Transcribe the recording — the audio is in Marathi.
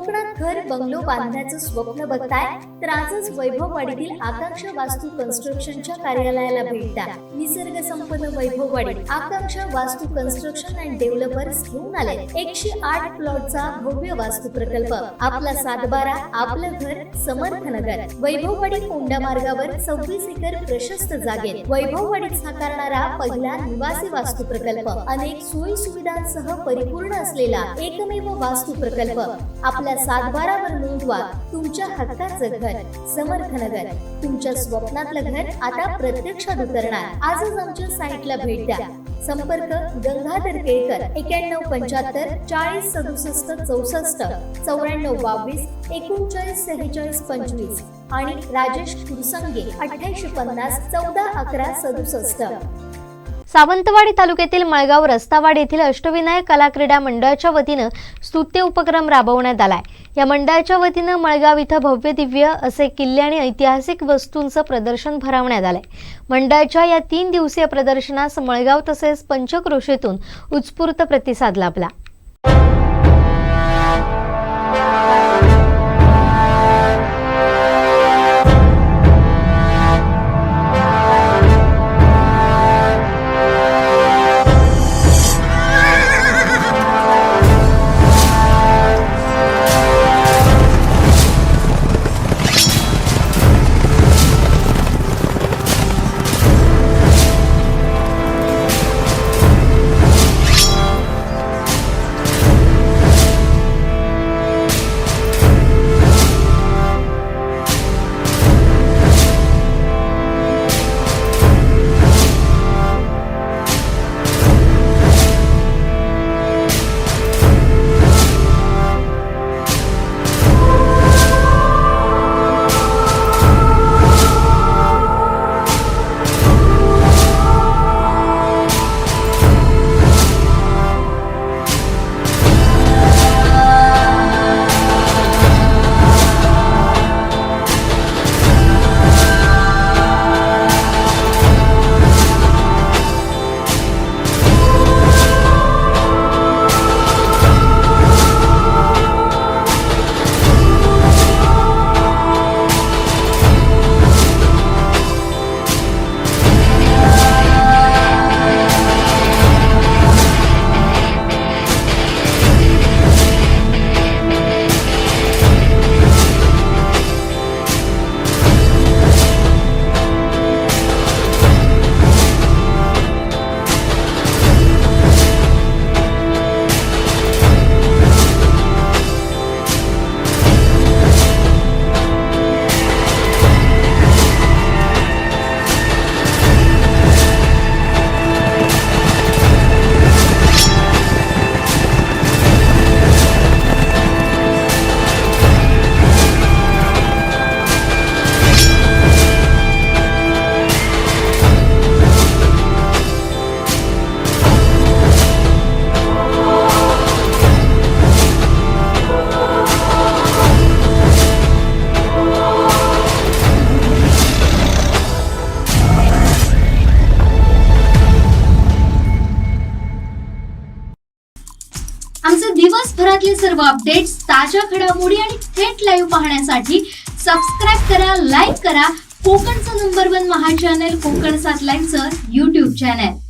कोकणात घर बंगलो बांधण्याचं स्वप्न बघताय तर आजच वैभववाडीतील आकांक्षा वास्तू कन्स्ट्रक्शनच्या कार्यालयाला भेट द्या। निसर्ग संपन्न वैभववाडी आकांक्षा वास्तू कन्स्ट्रक्शन अँड डेव्हलपर्स घेऊन आले 108 प्लॉटचा भव्य वास्तू प्रकल्प। आपला सातबारा, आपलं घर, समर्थ नगर। वैभववाडी कोंडा मार्गावर 26 एकर प्रशस्त जागेत वैभववाडीत साकारणारा पहिला निवासी वास्तू प्रकल्प। अनेक सोयी सुविधांसह परिपूर्ण असलेला एकमेव वास्तू प्रकल्प। आपल्या सातबारावर नोंदवा तुमच्या हक्काचं घर, समर्थ नगर। तुमच्या स्वप्नातलं घर आता प्रत्यक्षात उतरणार। आजच आमच्या साईटला भेट द्या। संपर्क गंगाधर केळकर 9175 40 67 64 94 22 39 46 25 आणि राजेश कुरसंगे 8850 14 11 67। सावंतवाडी तालुक्यातील मळगाव रस्तावाडी येथील अष्टविनायक कला क्रीडा मंडळाच्या वतीनं स्तुत्य उपक्रम राबवण्यात आलाय। या मंडळाच्या वतीनं मळगाव इथं भव्य दिव्य असे किल्ले आणि ऐतिहासिक वस्तूंचं प्रदर्शन भरवण्यात आलंय। मंडळाच्या या 3 दिवसीय प्रदर्शनास मळगाव तसेच पंचक्रोशीतून उत्स्फूर्त प्रतिसाद लाभला। आमचे दिवसभरातले सर्व अपडेट्स, ताज्या घडामोडी आणि थेट लाईव्ह पाहण्यासाठी सबस्क्राइब करा, लाईक करा कोकणचं नंबर 1 महा चॅनल कोकण 7 लाईव्हचं YouTube चॅनल।